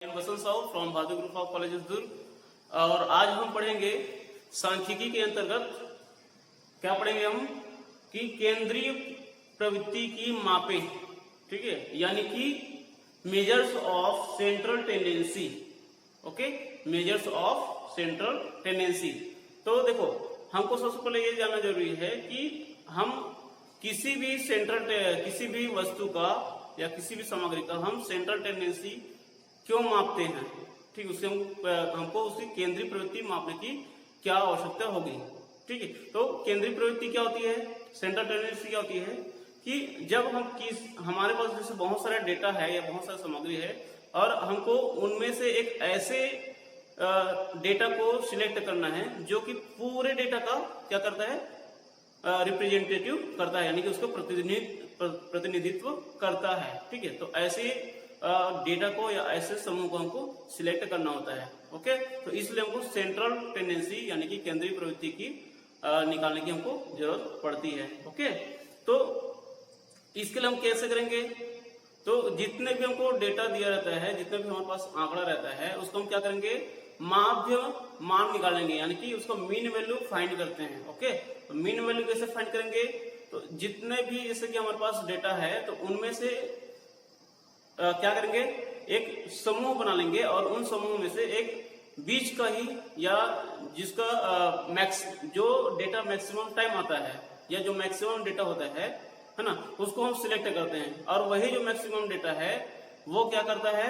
Vasant Sahu from Bhadu group of colleges Durg. और आज हम पढ़ेंगे सांख्यिकी के अंतर्गत क्या पढ़ेंगे हम कि केंद्रीय प्रवृत्ति की मापें, ठीक है, यानी कि measures of central tendency. Okay, measures of central tendency. तो देखो, हमको सबसे पहले ये जानना जरूरी है कि हम किसी भी वस्तु का या किसी भी सामग्री का हम सेंट्रल टेंडेंसी क्यों मापते हैं, ठीक, उससे हमको उसकी केंद्रीय प्रवृत्ति मापने की क्या आवश्यकता होगी। ठीक है, तो केंद्रीय प्रवृत्ति क्या होती है, सेंट्रल टेंडेंसी क्या होती है कि जब हमारे पास जैसे बहुत सारा डेटा है या बहुत सारा सामग्री है और हमको उनमें से एक ऐसे डेटा को सिलेक्ट करना है जो कि पूरे डेटा का क्या करता है, रिप्रेजेंटेटिव करता है, यानी कि उसको प्रतिनिधित्व करता है। ठीक है, तो ऐसे डेटा को या ऐसे समूह को हमको सिलेक्ट करना होता है। ओके, तो इसलिए हमको सेंट्रल टेंडेंसी यानी कि केंद्रीय प्रवृत्ति की निकालने की हमको जरूरत पड़ती है। ओके, तो इसके लिए हम कैसे करेंगे, तो जितने भी हमको डेटा दिया रहता है, जितने भी हमारे पास आंकड़ा रहता है, उसको हम क्या करेंगे, माध्य मान निकालेंगे, यानी कि उसको मीन वैल्यू फाइंड करते हैं। ओके, तो मीन वैल्यू कैसे फाइंड करेंगे, तो जितने भी जैसे कि हमारे पास डेटा है तो उनमें से क्या करेंगे, एक समूह बना लेंगे और उन समूह में से एक बीच का ही या जिसका जो डेटा मैक्सिमम टाइम आता है या जो मैक्सिमम डेटा होता है ना, उसको हम सिलेक्ट करते हैं। और वही जो मैक्सिमम डेटा है वो क्या करता है,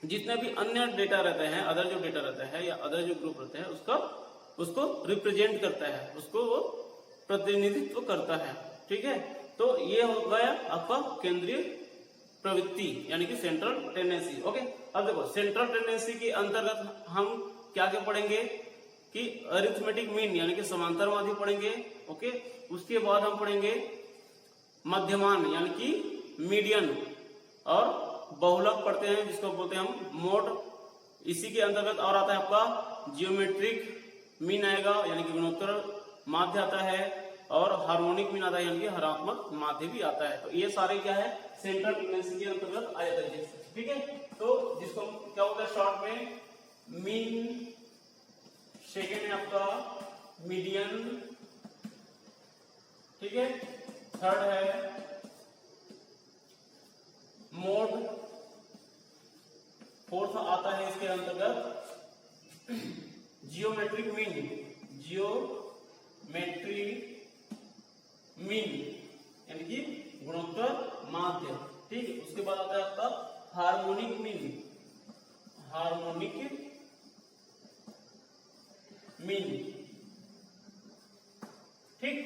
जितने भी अन्य डेटा रहते हैं, अदर जो डेटा रहता है या अदर जो ग्रुप रहते हैं उसको रिप्रेजेंट करता है, उसको वो प्रतिनिधित्व करता है। ठीक है, तो ये हो गया आपका केंद्रीय प्रवृत्ति यानी कि सेंट्रल टेंडेंसी। ओके, अब देखो सेंट्रल टेंडेंसी के अंतर्गत हम क्या क्या पढ़ेंगे कि अरिथमेटिक मीन यानी कि समांतर माध्य पढ़ेंगे। ओके, उसके बाद हम पढ़ेंगे मध्यमान यानी कि मीडियन, और बहुलक पढ़ते हैं जिसको बोलते हैं हम मोड। इसी के अंतर्गत और आता है आपका जियोमेट्रिक मीन आएगा यानी कि गुणोत्तर माध्य आता है, और हार्मोनिक मीन आता है यानी कि हरात्मक माध्य भी आता है। तो ये सारे क्या है, सेंट्रल टेंडेंसी के अंतर्गत आ जाता है। ठीक है, तो जिसको क्या होता है शॉर्ट में मीन, सेकेंड है आपका मीडियन, ठीक है, थर्ड है मोड, फोर्थ आता है इसके अंतर्गत जियोमेट्रिक मीन यानी कि गुणोत्तर माध्य। ठीक है, उसके बाद आता है आपका हार्मोनिक मीन। ठीक,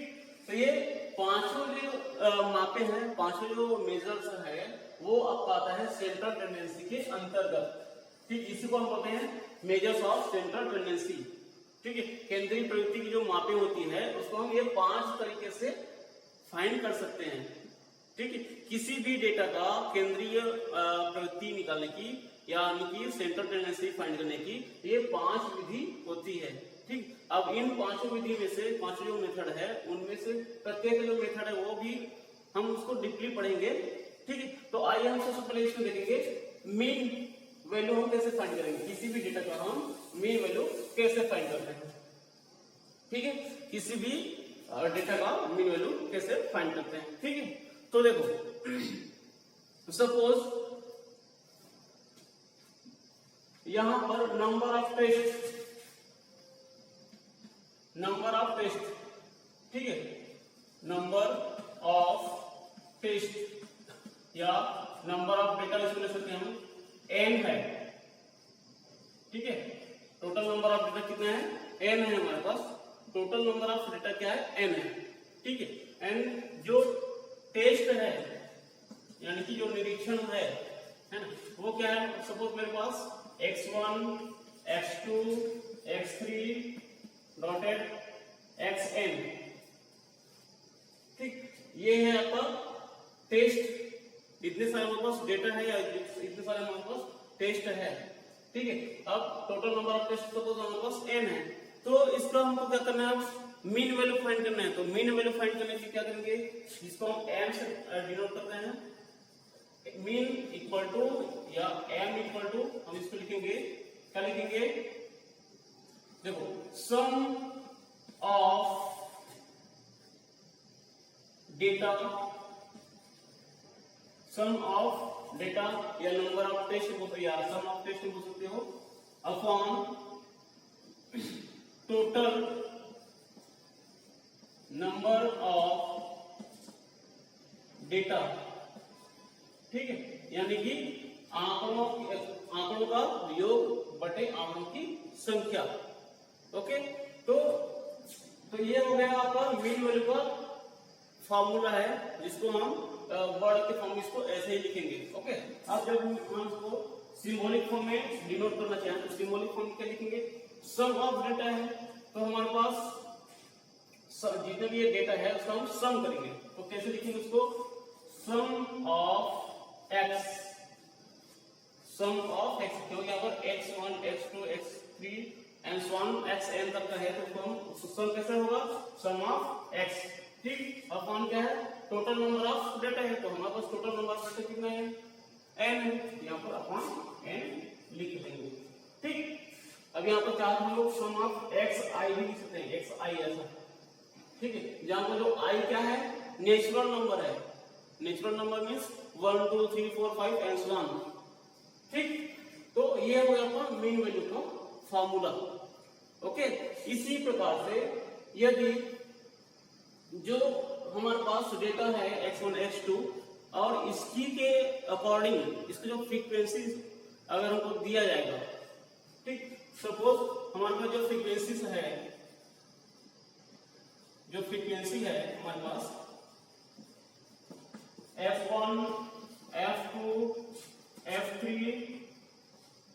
तो ये पांचों जो मापे हैं, पांचों जो मेजर्स है वो आपका आता है सेंट्रल टेंडेंसी के अंतर्गत। ठीक, इसी को हम बोलते हैं मेजर्स ऑफ सेंट्रल टेंडेंसी। ठीक है, केंद्रीय प्रवृत्ति की जो मापें होती है उसको हम ये 5 तरीके से फाइंड कर सकते हैं। ठीक है, किसी भी डेटा का केंद्रीय प्रवृत्ति निकालने की यानी कि सेंट्रल टेंडेंसी फाइंड करने की ये 5 विधि होती है। ठीक, अब इन 5 विधि में से 5 जो मेथड है उनमें से प्रत्येक जो मेथड है वो भी हम उसको डीपली पढ़ेंगे। ठीक है, तो आइए हम सबसे पहले इसमें देखेंगे मीन वैल्यू हम कैसे फाइंड करेंगे, किसी भी डेटा का हम मीन वैल्यू कैसे फाइंड करते हैं। ठीक है, किसी भी डेटा का मीन वैल्यू कैसे फाइंड करते हैं। ठीक है, तो देखो सपोज यहां पर नंबर ऑफ टेस्ट, ठीक है, नंबर ऑफ टेस्ट या नंबर ऑफ डेटा इसको ले सकते हैं हम n है। ठीक है, टोटल नंबर ऑफ डेटा कितने हैं, n है हमारे पास, टोटल नंबर ऑफ डेटा क्या है, n है। ठीक है, n जो टेस्ट है यानी कि जो निरीक्षण है ना, वो क्या है, सपोज मेरे पास x1 x2 x3 dotted xn। ठीक, ये है आपका टेस्ट, इतने सारे हमारे पास डेटा है या इतने सारे हमारे पास टेस्ट है। ठीक है, अब total number of test suppose हमारे पास n है, तो इसका हमको क्या करना है, मीन वैल्यू फाइंड करना है। तो मीन वैल्यू फाइंड करने के लिए क्या करेंगे, इसको हम m से डिनोट करते हैं, मीन इक्वल टू या m इक्वल टू हम इसको लिखेंगे, क्या लिखेंगे, देखो sum of data, sum of data या नंबर ऑफ टेस्ट या सम ऑफ टेस्ट बोल सकते हो, upon total number of data, ठीक है, यानी कि आंकड़ों का योग बटे आंकड़ों की संख्या। ओके, तो ये हो गया आपका मीन वैल्यू का फॉर्मूला है, जिसको हम वर्ड के फॉर्म इसको ऐसे ही लिखेंगे। ओके, अब जब हम इसको सिंबॉलिक फॉर्म में डिनोट करना चाहें तो सिंबॉलिक फॉर्म में क्या लिखेंगे, सम ऑफ डेटा है तो हमारे पास जितना भी ये डेटा है उसका हम सम करेंगे, तो कैसे लिखेंगे उसको, sum of x, sum of x, क्योंकि यहाँ पर x1 x2 x3 and so on xn तक का है, तो हम सम कैसे होगा, सम ऑफ x, ठीक, अपॉन क्या है, टोटल नंबर ऑफ डेटा है, तो हमारे पास टोटल नंबर ऑफ डेटा कितना है, n है, यहाँ पर अपॉन n लिख देंगे। ठीक, अब यहाँ पर चाहे हम लोग सम ऑफ xi भी लिख सकते हैं, xi ऐसा, ठीक है, जहां पर जो i क्या है, नेचुरल नंबर है, natural number means 1 2 3 4 5 and so on, ठीक, तो ये हो गया अपना मीन वैल्यू का फार्मूला। ओके, इसी प्रकार से यदि जो हमारे पास डेटा है x1 x2 और इसकी के अकॉर्डिंग इसका जो फ्रीक्वेंसी अगर हमको दिया जाएगा, ठीक, सपोज हमारे पास जो फ्रीक्वेंसी है, जो फ्रीक्वेंसी है हमारे पास f1 f2 f3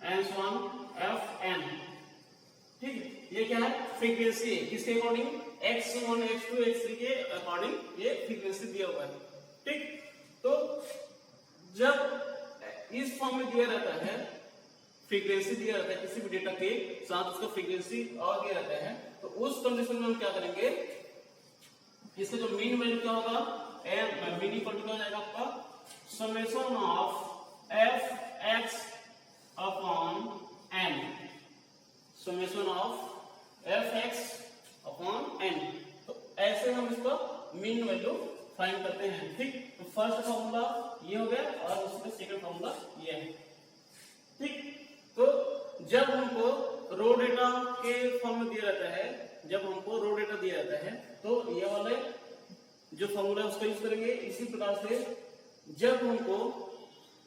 and so on fn, ठीक, ये क्या है, फ्रीक्वेंसी है, किसके अकॉर्डिंग, x1 x2 x3 के अकॉर्डिंग ये फ्रीक्वेंसी दिया हुआ है। ठीक, तो जब इस फॉर्म में दिया रहता है, फ्रीक्वेंसी दिया रहता है किसी भी डेटा के साथ उसका फ्रीक्वेंसी और दिया रहता है, तो उस कंडीशन में हम क्या करेंगे, इसका जो मीन वैल्यू क्या होगा, मीन इक्वल टू क्या हो जाएगा आपका, summation of F x upon N, summation of F x upon N, तो ऐसे हम इसका मीन वैल्यू फाइंड करते हैं। ठीक, तो फर्स्ट फॉर्मूला ये हो गया और उसका सेकंड फॉर्मूला ये है। ठीक, तो जब हमको रो डेटा के फॉर्म में दिया जाता है, जब हमको रो डेटा दिया जाता है तो ये वाले जो फॉर्मूला उसका यूज करेंगे। इसी प्रकार से जब हमको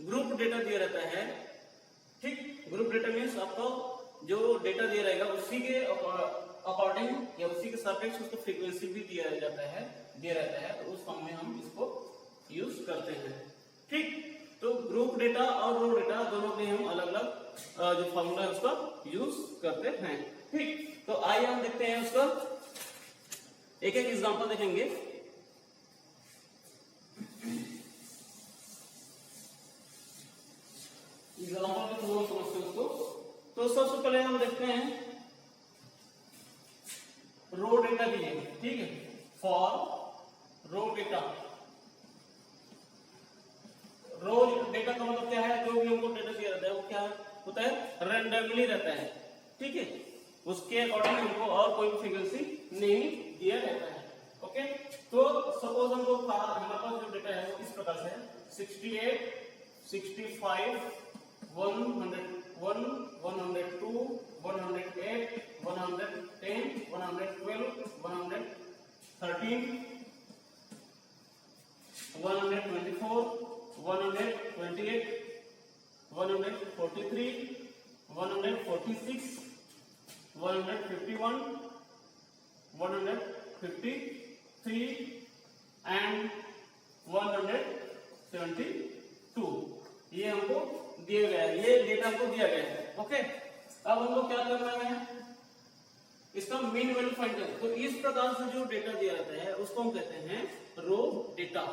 ग्रुप डेटा दिया रहता है, ठीक, ग्रुप डेटा मीन्स आपको जो डेटा दिया रहेगा उसी के अकॉर्डिंग या उसी के सापेक्ष उसको फ्रीक्वेंसी भी दिया रहता है, तो उस फॉर्म में हम इसको यूज करते हैं। ठीक, तो ग्रुप डेटा और रो डेटा दोनों के हम अलग अलग जो फॉर्मूला है उसका यूज करते हैं। ठीक, तो आइए हम देखते हैं उसका एक एक एग्जांपल देखेंगे। एग्जांपल में थोड़ा समझते हैं उसको। तो सबसे पहले हम देखते हैं रो डेटा भी है। ठीक है, for raw data, raw data का मतलब क्या है, जो भी हमको डेटा दिया रहता है वो क्या होता है, रैंडमली रहता है। ठीक है, उसके अकॉर्डिंग हमको और कोई फ्रीक्वेंसी नहीं दिया रहता है। ओके, तो सपोज हमको हमारे पास जो डेटा है वो इस प्रकार से है, 68 65 101 102 108 110 112 113 124 128 143 146 151 153 एंड 172 ये हमको दिया गया है, ये डेटा हमको दिया गया है। ओके, अब हमको क्या करना है, इसका मीन वैल्यू फाइंड करना है। तो इस प्रकार से जो डेटा दिया जाता है उसको हम कहते हैं रो डेटा।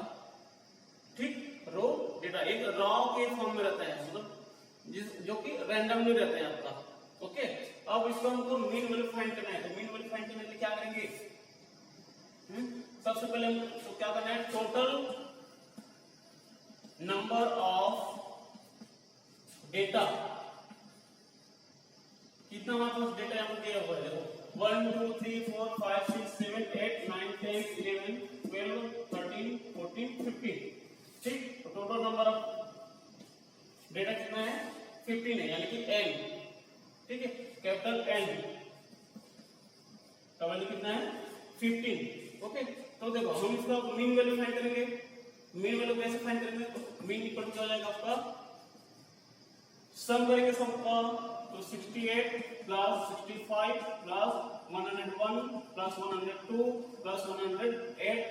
ठीक, रो डेटा एक रॉ के फॉर्म में रहता है, मतलब जो कि रैंडमली रहता है आपका। ओके, अब इसको हमको मीन वैल्यू फाइंड करना है। तो मीन वैल्यू फाइंड करने के लिए क्या करेंगे, सबसे पहले हमको क्या करना है, टोटल नंबर ऑफ डेटा, कितना हमारे पास डेटा यहाँ पर दिया हुआ है, देखो 1 2 3 4 5 6 7 8 9 10 11 12 13 14 15, ठीक। तो टोटल नंबर ऑफ डेटा कितना है, 15 है, यानी कि n, ठीक है, कैपिटल N का वैल्यू कितना है, 15, ओके। तो देखो हम इसका मीन वैल्यू फाइंड करेंगे। मीन वैल्यू कैसे फाइंड करेंगे, तो मीन इक्वल टू क्या हो जाएगा आपका, सम करेंगे सब का, तो 68 plus 65 plus 101 plus 102 plus 108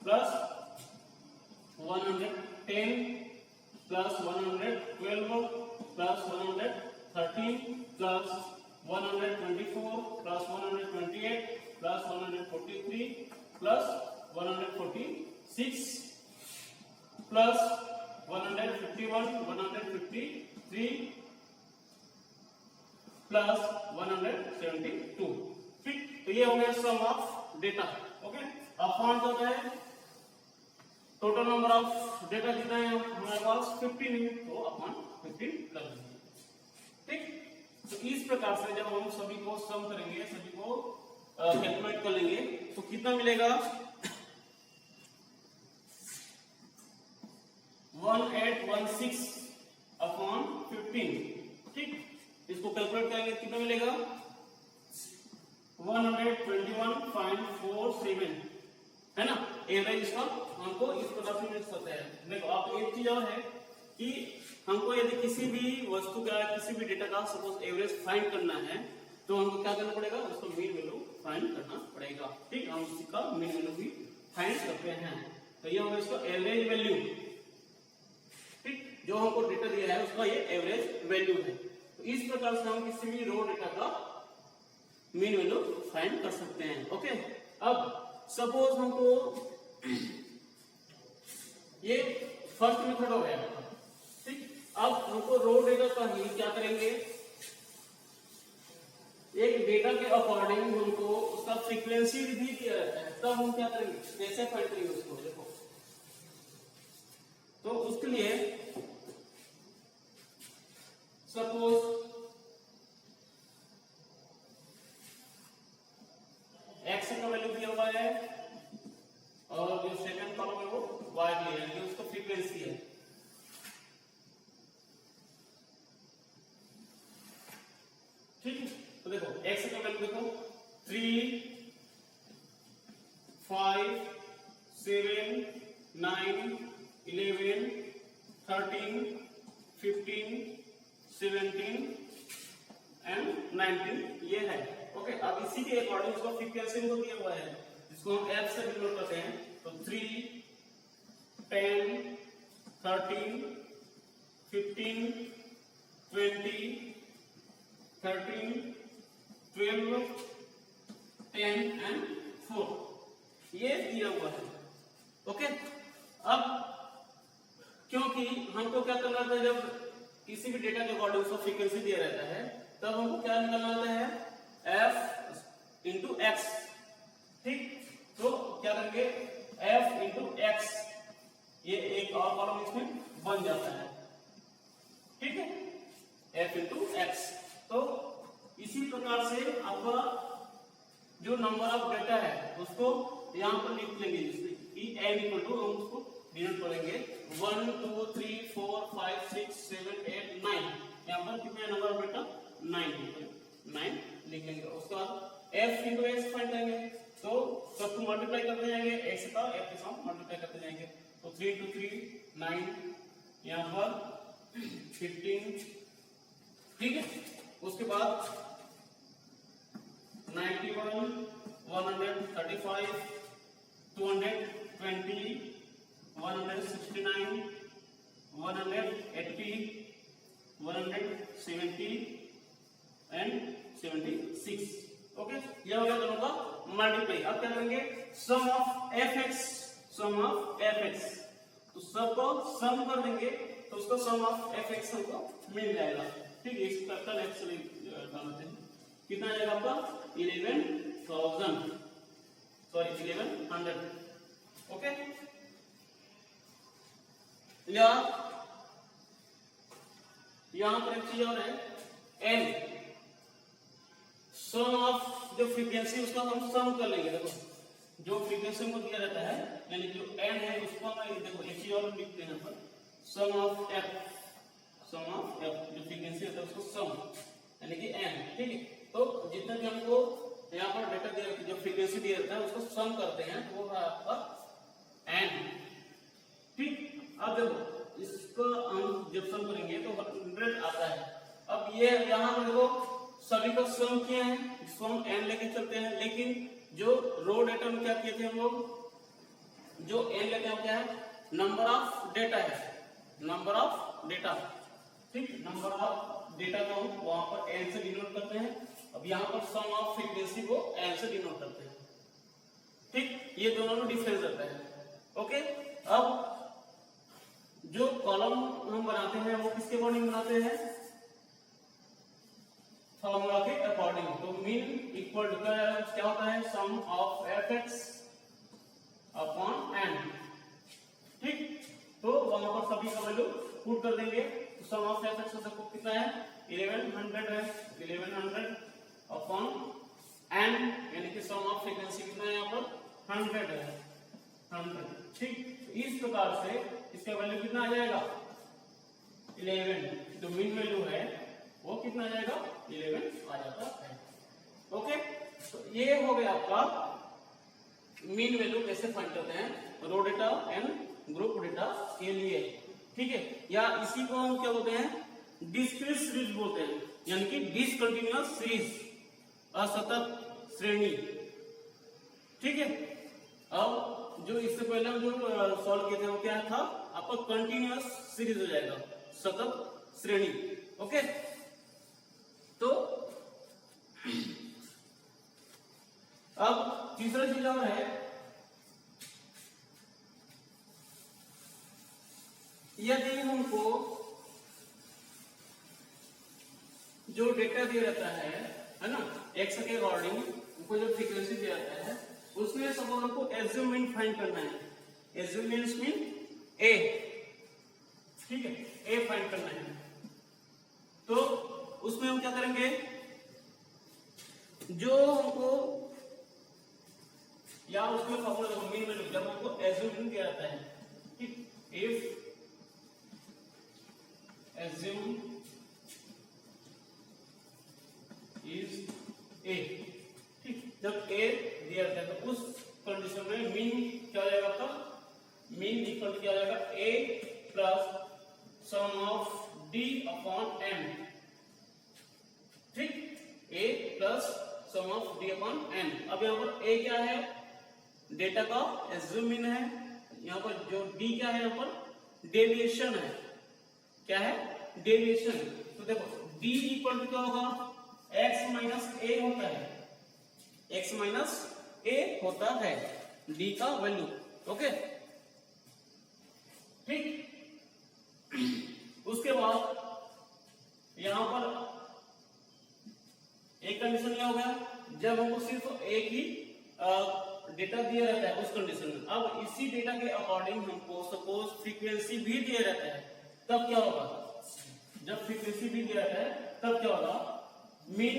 plus 110 plus 112 plus 113 plus 124 plus 128 plus 143 plus 146 plus 151 153 plus 172, ठीक। तो ये हो गया सम ऑफ डेटा, ओके। अब फाइंड होता है टोटल नंबर ऑफ डेटा कितना है हमारे पास, 15 है, तो अपन 15 कर देंगे, ठीक। तो इस प्रकार से जब हम सभी को सम करेंगे, सभी को कैलकुलेट कर लेंगे, तो कितना मिलेगा, 1816 अपॉन 15, ठीक। इसको कैलकुलेट करेंगे कितना मिलेगा, 121.47 है ना। एवरेज इसका हमको इस प्रकार से मिल सकता है। देखो आप एक चीज और है कि हमको यदि किसी भी वस्तु का, किसी भी डेटा का सपोज एवरेज फाइंड करना है, तो हमको क्या करना पड़ेगा, उसका मीन वैल्यू फाइंड करना पड़ेगा, ठीक। हम उसका मीन वैल्यू भी फाइंड करते हैं। तो ये होगा इसका एवरेज वैल्यू, ठीक। जो हमको डेटा दिया है उसका ये एवरेज वैल्यू है। तो इस प्रकार से हम किसी भी रो डेटा का मीन वैल्यू फाइंड कर सकते हैं, ओके। अब सपोज हमको ये फर्स्ट मेथड हो गया, ठीक। अब हमको रो डेटा का ही क्या करेंगे, एक डेटा के अकॉर्डिंग हमको उसका फ्रीक्वेंसी भी दिया रहता है, तब हम क्या करेंगे, कैसे फाइंड करेंगे उसको, देखो। तो उसके लिए सपोज एक्स का वैल्यू दिया हुआ है और जो सेकंड कॉलम है वो वाई दिया है, यानी उसका फ्रीक्वेंसी है, ठीक है। तो देखो एक्स का वैल्यू देखो 3 5 7 9 11 13 15 17 एंड 19 ये है, ओके। अब इसी के अकॉर्डिंग उसका फ्रीक्वेंसी को दिया हुआ है, जिसको हम एफ से डिनोट करते हैं। तो 3 10 13 15 20 13 12 10 एंड 4 ये दिया हुआ है, ओके। अब क्योंकि हमको क्या करना था, जब किसी भी डेटा के अकॉर्डिंग उसका फ्रीक्वेंसी दिया रहता है, तब हमको क्या निकालना होता है, f इंटू एक्स, ठीक। तो क्या करेंगे, f इंटू एक्स, ये एक और कॉलम इसमें बन जाता है, ठीक है, f इंटू एक्स। तो इसी प्रकार से आपका जो नंबर ऑफ डेटा है उसको यहाँ पर लिख लेंगे, जिससे कि n इक्वल टू, हम उसको डिनोट करेंगे 1 2 3 4 5 6 7 8 9, यहाँ पर कितने नंबर ऑफ डेटा, 9 लिख लेंगे। उसके बाद f इंटू एक्स फाइंड करेंगे, तो सबको मल्टीप्लाई करते जाएंगे, x का f के साथ मल्टीप्लाई करते जाएंगे। तो 3 2 3 9, यहाँ पर 15, ठीक है। उसके बाद 91 135 220 169 180 170 एंड 76, ओके। ये हो गया दोनों का मल्टीप्लाई। अब क्या करेंगे, sum of F x, sum of F x, तो सब को सम कर देंगे, तो उसका सम ऑफ एफ एक्स हमको मिल जाएगा, ठीक है। इसका कैपिटल एक्स डालते हैं, कितना आएगा आपका 11,000, सॉरी 1100, ओके। या यहां पर एक चीज और है, एन सम ऑफ जो फ्रीक्वेंसी उसका हम सम कर लेंगे। देखो जो फ्रीक्वेंसी को दिया रहता है यानी जो एन है उसको हम देखो एक चीज और लिखते हैं पर sum of f, sum of f जो फ्रीक्वेंसी होता है उसको सम यानी कि एन, ठीक है। तो जितना भी हमको यहाँ पर डेटा दिया जो फ्रीक्वेंसी दिया रहता है उसको सम करते हैं तो वो है आपका एन, ठीक। अब देखो इसको हम जब सम करेंगे तो 100 आता है। अब ये यहाँ पर देखो सभी को सम किए हैं, इसको हम एन लेके चलते हैं, लेकिन जो रो डेटा में क्या किए थे हम लोग, जो एन लेके हम क्या है नंबर ऑफ डेटा है, नंबर ऑफ डेटा, ठीक। नंबर ऑफ डेटा को हम वहां पर एन से डिनोट करते हैं। अब यहाँ पर सम ऑफ फ्रीक्वेंसी को एन से डिनोट करते हैं, ठीक। ये दोनों में डिफरेंस रहता है, ओके। अब जो कॉलम हम बनाते हैं वो किसके अकॉर्डिंग बनाते हैं, फॉर्मूला के अकॉर्डिंग। तो मीन इक्वल टू क्या होता है sum of F x upon n, ठीक। तो वहां पर सभी का वैल्यू पुट कर देंगे। तो सम ऑफ एफ एक्स देखो कितना है 1100 है, 1100 अपॉन एन यानी कि सम ऑफ फ्रीक्वेंसी कितना है यहाँ पर 100 है, 100, ठीक। इस प्रकार से इसका वैल्यू कितना आ जाएगा 11, जो मीन वैल्यू है वो कितना आ जाएगा 11 आ जाता है, ओके। तो ये हो गया आपका मीन वैल्यू कैसे फाइंड करते हैं रो डेटा एंड ग्रुप डेटा के लिए, ठीक है। या इसी को हम क्या बोलते हैं डिस्क्रीट सीरीज बोलते हैं, यानी कि डिसकंटिन्यूअस सीरीज, असतत श्रेणी, ठीक है। अब जो इससे पहले हम जो सॉल्व किए थे वो क्या था आपका कंटिन्यूअस सीरीज हो जाएगा, सतत श्रेणी, ओके। तो अब तीसरा चीज और है, यदि हमको जो डेटा दिया रहता है ना एक्स के अकॉर्डिंग हमको जो फ्रीक्वेंसी दिया रहता है उसमें सब हमको एज्यूम मीन फाइंड करना है, एज्यूम मीन्स मीन ए, ठीक है, ए फाइंड करना है। तो उसमें हम क्या करेंगे, जो हमको या उसमें फॉर्मूला देखो मीन वैल्यू जब हमको एज्यूम किया जाता है, ठीक, इफ एज्यूम इज ए, ठीक, जब ए दिया जाता है तो उस कंडीशन में मीन क्या हो जाएगा आपका, मीन इक्वल क्या हो जाएगा a plus sum of d upon m, ठीक, a plus sum of d upon n. अब यहाँ पर ए क्या है डेटा का एज्यूम मीन है, यहाँ पर जो डी क्या है यहाँ पर डेविएशन है, क्या है डेविएशन। तो देखो डी इक्वल टू क्या होगा x माइनस ए होता है, x माइनस ए होता है d का वैल्यू, ओके, ठीक। उसके बाद यहां पर एक कंडीशन क्या हो गया जब हमको सिर्फ एक ही डेटा दिया रहता है उस कंडीशन में। अब इसी डेटा के अकॉर्डिंग हमको सपोज फ्रीक्वेंसी भी दिया रहता है, तब क्या होगा, जब फ्रीक्वेंसी भी दिया रहता है तब क्या होगा मीन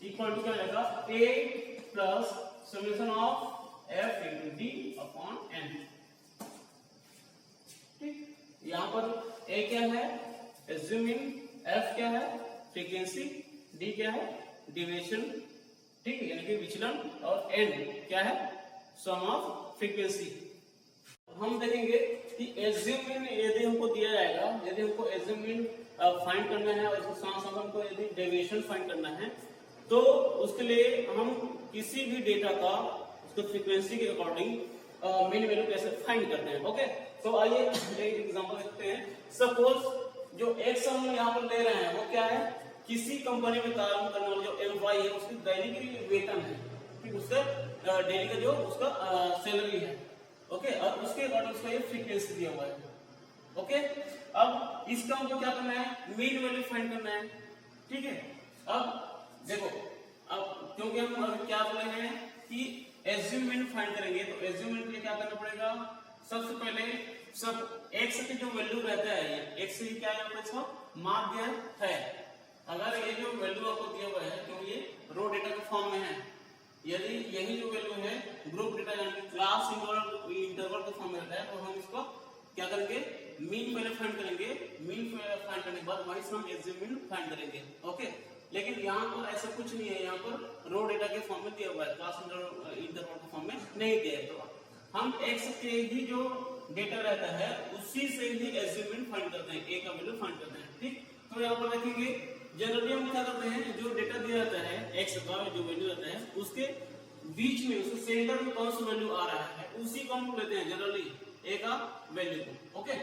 इक्वल टू क्या रहेगा a plus summation of f into d upon n, ठीक। यहां पर ए क्या है एज्यूमिंग, एफ क्या है फ्रीक्वेंसी, डी क्या है डेविएशन, ठीक, यानी कि विचलन, और एन क्या है सम ऑफ फ्रीक्वेंसी। हम देखेंगे कि एज्यूम मीन यदि हमको दिया जाएगा, यदि हमको एज्यूम मीन फाइंड करना है और इसके साथ साथ हमको यदि डेविएशन फाइंड करना है तो उसके लिए हम किसी भी डेटा का उसके फ्रीक्वेंसी के अकॉर्डिंग मीन वैल्यू कैसे फाइंड करते हैं, ओके। तो आइए एक एग्जांपल देखते हैं। सपोज जो एक्स हम यहाँ पर ले रहे हैं वो क्या है किसी कंपनी में काम करने वाला जो एम्प्लॉय है उसकी दैनिक वेतन है, ठीक, उसका डेली का जो उसका सैलरी है, ओके, और उसके अकॉर्डिंग उसका ये फ्रीक्वेंसी दिया हुआ है, ओके। अब इसका हमको क्या करना है मीन वैल्यू फाइंड करना है, ठीक है। अब देखो अब क्योंकि हम अगर क्या बोले हैं कि एज्यूम मीन फाइंड करेंगे तो एज्यूम मीन के लिए क्या करना पड़ेगा, सबसे पहले सब x की जो वैल्यू रहता है, x क्या है आपको इसका माध्य है। अगर ये जो वैल्यू आपको दिया हुआ है तो ये रो डेटा के फॉर्म में है, यदि यही जो वैल्यू है ग्रुप डेटा यानी कि क्लास इंटरवल के फॉर्म में रहता है तो हम इसको क्या करेंगे, मीन पहले फाइंड करेंगे, मीन फाइंड करने के बाद वहीं से हम एग्जिट मीन फाइंड करेंगे। ओके, लेकिन यहाँ पर ऐसा कुछ नहीं है, यहाँ पर रो डेटा के फॉर्म में दिया हुआ है, क्लास इंटरवल के फॉर्म में नहीं दिया है। तो हम x के ही जो डेटा रहता है उसी से ही एग्जिट मीन फाइंड करते हैं, a का वैल्यू फाइंड करते हैं। ठीक, तो यहाँ पर देखेंगे जनरली हम क्या करते हैं, जो डेटा दिया रहता है x का जो वैल्यू रहता है उसके बीच में, उसके सेंटर में कौन सा वैल्यू आ रहा है उसी को हम लेते हैं जनरली a का वैल्यू को। ओके,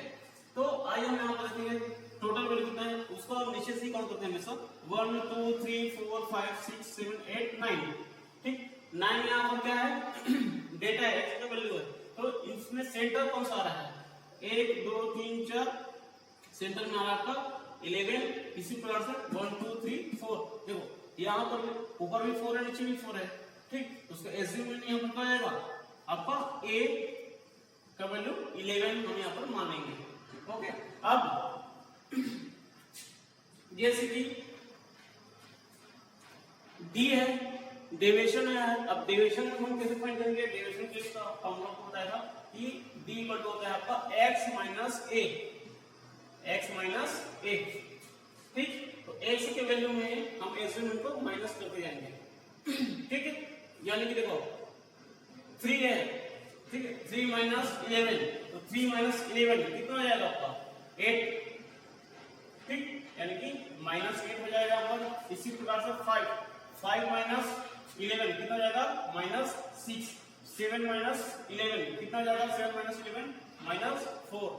तो आइए हम यहाँ पर देखेंगे टोटल वैल्यू कितना है उसको हम नीचे से काउंट करते हैं हमेशा 1 2 3 4 5 6 7 8 9। ठीक, 9 यहाँ पर क्या है डेटा है, x का वैल्यू है, तो इसमें सेंटर कौन सा आ रहा है, 1 2 3 4, सेंटर में आ रहा है आपका 11। इसी प्रकार से 1 2 3 4, देखो यहाँ पर ऊपर भी 4 है नीचे भी 4 है। ठीक, उसका एज्यूमेंट यहाँ पर क्या आएगा आपका a का वैल्यू 11 हम यहाँ पर मानेंगे। ओके, अब जैसे कि d है, डेविएशन है, अब डेविएशन हम कैसे फाइंड करेंगे, डेविएशन के लिए फॉर्मूला होता है कि d इक्वल होता है आपका x minus a, x minus a। ठीक, तो x के वैल्यू में हम एज्यूमेंट को माइनस करते जाएंगे। ठीक है, यानी कि देखो 3 है, ठीक है, 3 माइनस 11, तो 3 माइनस 11 कितना आ जाएगा आपका 8। ठीक, यानी कि माइनस 8 हो जाएगा आपका। इसी प्रकार से 5 माइनस 11 कितना जाएगा माइनस 6, 7 माइनस 11 कितना जाएगा 7 माइनस 11 माइनस 4,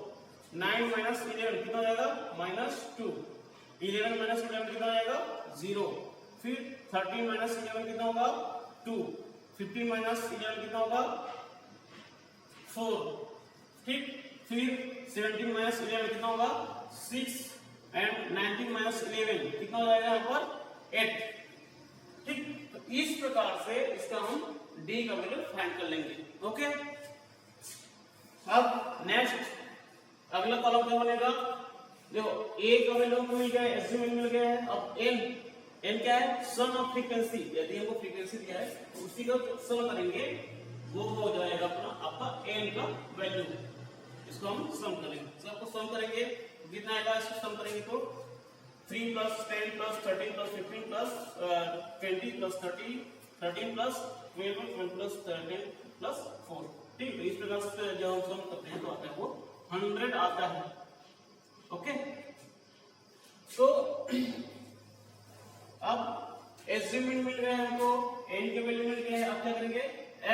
9 माइनस 11 कितना जाएगा माइनस 2, 11 माइनस 11 कितना जाएगा 0, फिर 13 माइनस 11 कितना होगा 2, 15 माइनस 11 कितना होगा 4। ठीक, फिर 17 माइनस 11 कितना होगा 6 एंड 19 माइनस 11 कितना हो जाएगा यहाँ पर 8। ठीक, तो इस प्रकार से इसका हम d का वैल्यू फाइंड कर लेंगे। ओके, अब नेक्स्ट अगला कॉलम क्या बनेगा, देखो a का वैल्यू मिल गया है, एस्टिमेट मिल गया है। अब n क्या है, सम ऑफ फ्रीक्वेंसी, यदि हमको फ्रीक्वेंसी दिया है तो उसी का सम करेंगे, वो हो जाएगा अपना आपका n का वैल्यू, इसको हम सम करेंगे। सबको सम करेंगे तो कितना आएगा, इसको सम करेंगे तो 3 plus 10 plus 13 plus 15 plus 20 plus 30 13 plus 12 12 plus 13 plus 4। ठीक, तो इस प्रकार से जब हम सम करते हैं तो आता है वो 100 आता है। ओके, तो अब एस्टिमेट मिल गया है हमको, n के वैल्यू मिल गया है। अब क्या करेंगे,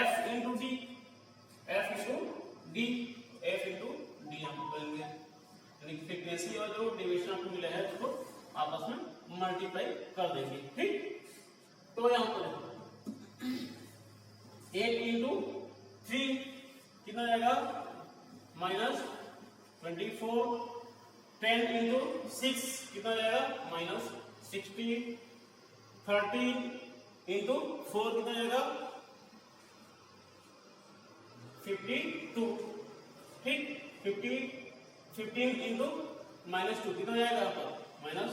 f into D, f into D हम करेंगे, यानी कि फ्रीक्वेंसी और जो डेविएशन आपको मिला है उसको आपस में मल्टीप्लाई कर देंगे। ठीक, तो यहाँ पर 8 इंटू 3 कितना जाएगा माइनस 24, 10 इंटू 6 कितना जाएगा माइनस 60, 13 इंटू 4 कितना जाएगा 52। ठीक, 15 इंटू माइनस 2 कितना जाएगा आपका माइनस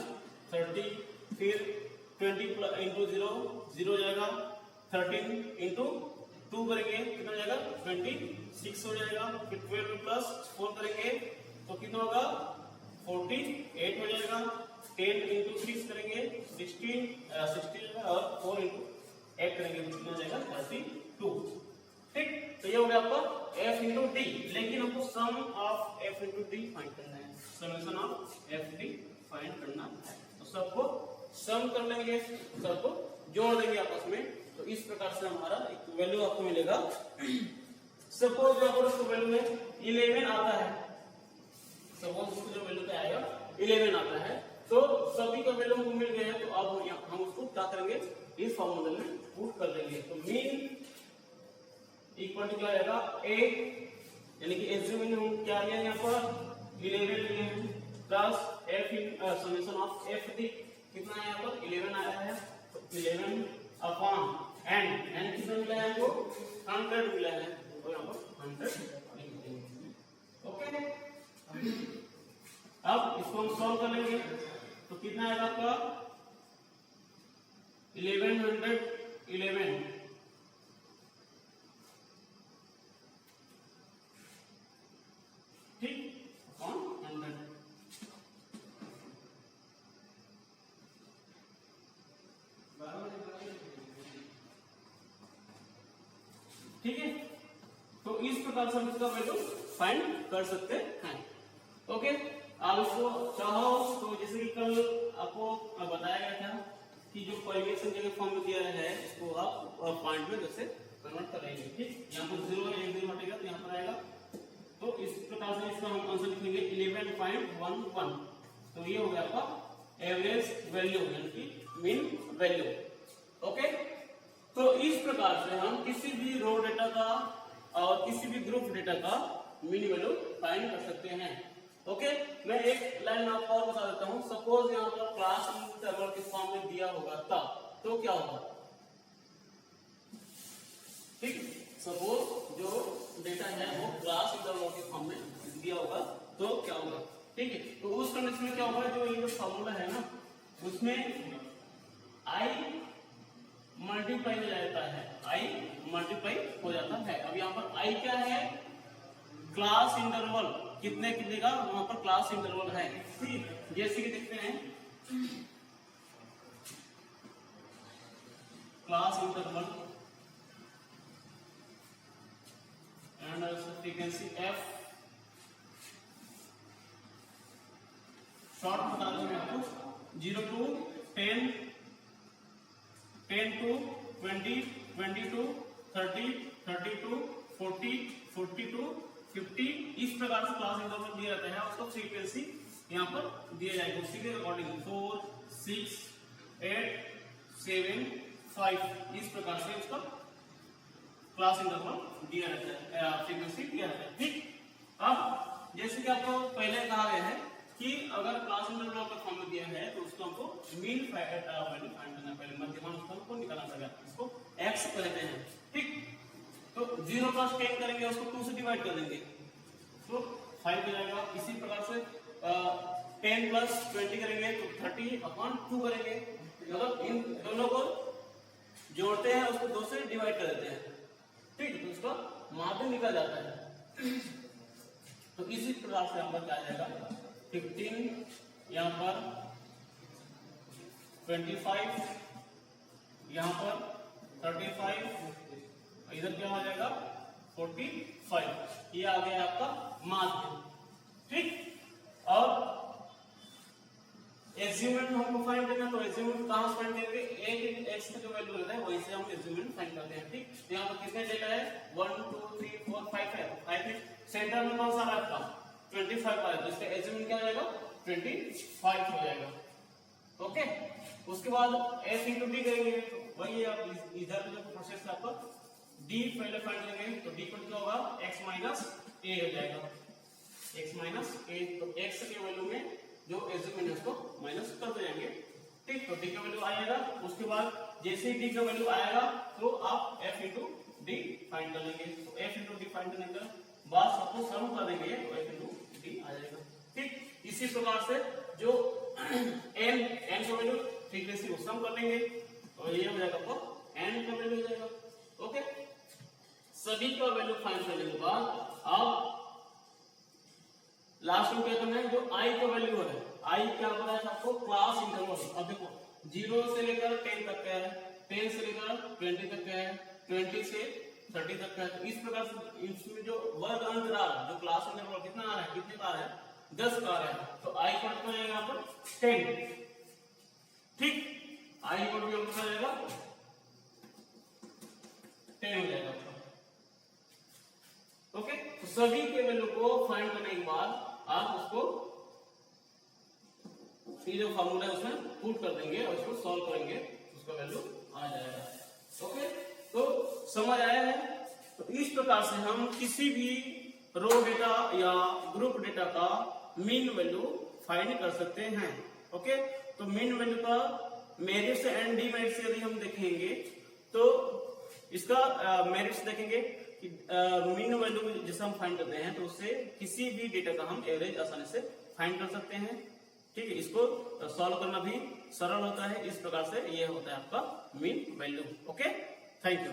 30, फिर 20 इंटू 0 जाएगा, 13 इंटू 2 करेंगे कितना जाएगा 26 हो जाएगा, फिर 12 प्लस 4 करेंगे तो कितना होगा 48 हो जाएगा, 10 इंटू 6 करेंगे 16 और 4 इंटू 8 करेंगे तो कितना जाएगा 32। ठीक, तो ये हो गया आपका f इंटू डी, लेकिन हमको sum of f into d find करना है, summation of f d find करना है। तो सबको सम कर लेंगे, सबको जोड़ देंगे आपस में, तो इस प्रकार से हमारा एक वैल्यू आपको मिलेगा। सपोज अगर उसको वैल्यू में 11 आता है, सपोज उसको जो वैल्यू क्या आएगा 11 आता है, तो सभी का वैल्यू हमको मिल गया है। तो अब हम उसको क्या करेंगे, इस फॉर्मूले में पुट कर देंगे। तो मीन इक्वल टू क्या आएगा a, यानी कि एज्यूमिंग हम क्या लिया यहाँ पर 11 लिए plus f summation of f D कितना है यहाँ पर 11 आया है, तो 11 अपॉन n कितना मिला है हमको 100 मिला है, तो यहाँ पर 100 लिख देंगे। ओके। अब इसको हम सॉल्व कर लेंगे तो कितना आएगा आपका 1111 ठीक अपॉन 100। ठीक है, तो इस प्रकार से हम इसका वैल्यू फाइंड कर सकते हैं। ओके, आप इसको चाहो तो जैसे कि कल आपको बताया गया था कि जो परिवेश जगह फॉर्म में दिया है इसको आप पॉइंट में जैसे कन्वर्ट करेंगे। ठीक, यहाँ पर 0 है, 1 0 हटेगा तो यहाँ पर आएगा। तो इस प्रकार से इसका हम आंसर लिखेंगे 11.11। तो ये हो गया आपका एवरेज वैल्यू यानी कि मीन वैल्यू। ओके, तो इस प्रकार से हम किसी भी रो डेटा का और किसी भी ग्रुप डेटा का मीन वैल्यू फाइंड कर सकते हैं। ओके, मैं एक लाइन आपको और बता देता हूं। सपोज यहाँ पर क्लास इंटरवल के फॉर्म में दिया होगा तब तो क्या होगा। ठीक, सपोज जो डेटा है वो क्लास इंटरवल के फॉर्म में दिया होगा तो क्या होगा। ठीक है, तो उस कंडीशन में क्या होगा, जो ये फॉर्मूला है ना उसमें आई मल्टीप्लाई हो जाता है, आई मल्टीप्लाई हो जाता है। अब यहाँ पर आई क्या है, क्लास इंटरवल कितने कितने का वहां पर क्लास इंटरवल है। ठीक, जैसे कि देखते हैं class interval and frequency F, short बता दूं मैं आपको 0 to 10, 10 to 20, 22, 30, 32, 40, 42, 50, इस प्रकार से क्लास इंटरवल दिया जाता है। उसको फ्रीक्वेंसी यहाँ पर दिया जाएगा उसी के अकॉर्डिंग 4, 6, 8, 7, 5 इस प्रकार से उसका क्लास इंटरवल दिया जाता है, फ्रीक्वेंसी दिया जाता है। ठीक, अब जैसे कि आपको पहले कहा गया है कि अगर क्लास इंटरवल का फॉर्म में दिया है तो उसको हमको मीन वैल्यू फाइंड करना, पहले मध्यमान को निकालना पड़ेगा, इसको x कहते हैं। ठीक, तो 0 प्लस 10 करेंगे उसको 2 से डिवाइड कर देंगे तो 5 हो जाएगा। इसी प्रकार से 10 प्लस 20 करेंगे तो 30/2 करेंगे, मतलब इन दोनों को जोड़ते हैं उसको 2 से डिवाइड कर देते हैं। ठीक, तो उसका माध्य निकल जाता है। तो इसी प्रकार से हम क्या आ जाएगा 15, यहाँ पर 25, यहाँ पर 35, इधर क्या हो जाएगा 45। ये आ गया आपका माध्य। ठीक, और एक्सपेरिमेंट हमको फाइंड करना, तो एक्सपेरिमेंट कहां से फाइंड करेंगे, एक एक्स का जो वैल्यू रहता है वहीं से हम एक्सपेरिमेंट फाइंड करते हैं। ठीक, तो यहाँ पर कितने डेटा है 1 2 3 4 5 है, 5 सेंटर में कौन सा आ रहा है आपका 25 आ रहा है, तो इसका एक्सपेरिमेंट क्या हो जाएगा 25 हो जाएगा। ओके, उसके बाद s इंटू डी करेंगे तो वही आप इधर जो प्रोसेस है आपका d पहले फाइंड करेंगे तो d पर क्या होगा x माइनस a हो जाएगा, x माइनस a। तो x के वैल्यू में जो एज्यूमेंट है उसको माइनस कर देंगे। ठीक, तो d का वैल्यू आएगा। उसके बाद जैसे ही d का वैल्यू आएगा तो आप f इंटू डी फाइंड कर लेंगे। तो f इंटू डी फाइंड करने के बाद सबको सम कर देंगे तो f इंटू डी आ जाएगा। ठीक, इसी प्रकार से जो n का वैल्यू फ्रीक्वेंसी को सम कर लेंगे तो ये हो जाएगा आपको n का वैल्यू हो जाएगा। ओके, सभी का वैल्यू फाइंड करने के बाद आप लास्ट में क्या करना है, जो i का वैल्यू है, i क्या बताया था आपको क्लास इंटरवल। अब देखो 0 से लेकर 10 तक का है, 10 से लेकर 20 तक का है, 20 से 30 तक का है। तो इस प्रकार से इसमें जो वर्ग अंतराल जो क्लास इंटरवल कितना आ रहा है, कितने का आ रहा है 10 का आ रहा है। तो i का कितना आएगा यहाँ पर 10। ठीक, i का भी कितना आएगा 10 हो जाएगा। ओके, तो सभी के वैल्यू को फाइंड करने के बाद आप उसको ये जो फार्मूला है उसमें पुट कर देंगे और उसको सॉल्व करेंगे, उसका वैल्यू आ जाएगा। ओके, तो समझ आया है। तो इस प्रकार से हम किसी भी रो डेटा या ग्रुप डेटा का मीन वैल्यू फाइंड कर सकते हैं। ओके, तो मीन वैल्यू का मेरिट्स एंड डीमेरिट्स यदि हम देखेंगे तो इसका मेरिट्स देखेंगे कि मीन वैल्यू जैसे हम फाइंड करते हैं तो उससे किसी भी डेटा का हम एवरेज आसानी से फाइंड कर सकते हैं। ठीक है, इसको सॉल्व करना भी सरल होता है। इस प्रकार से ये होता है आपका mean value. Okay, thank you.